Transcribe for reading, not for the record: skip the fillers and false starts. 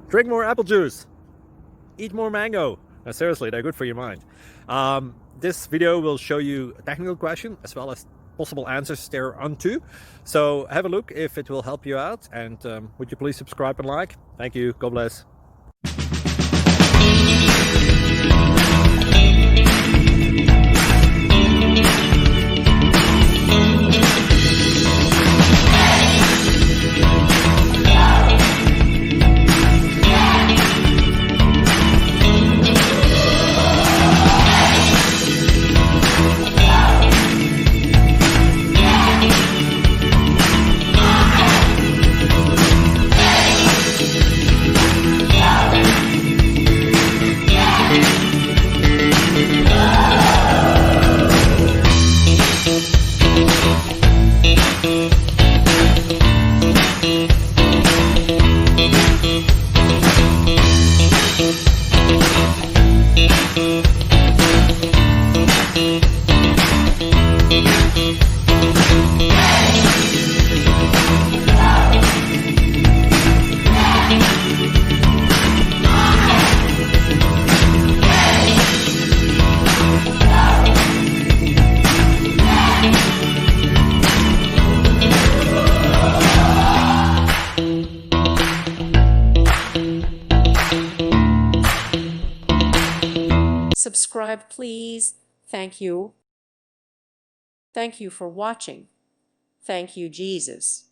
Drink more apple juice. Eat more mango. No, seriously, they're good for your mind. This video will show you a technical question as well as possible answers thereunto. So have a look if it will help you out, and would you please subscribe and like? Thank you. God bless. Subscribe, please. Thank you. Thank you for watching. Thank you, Jesus.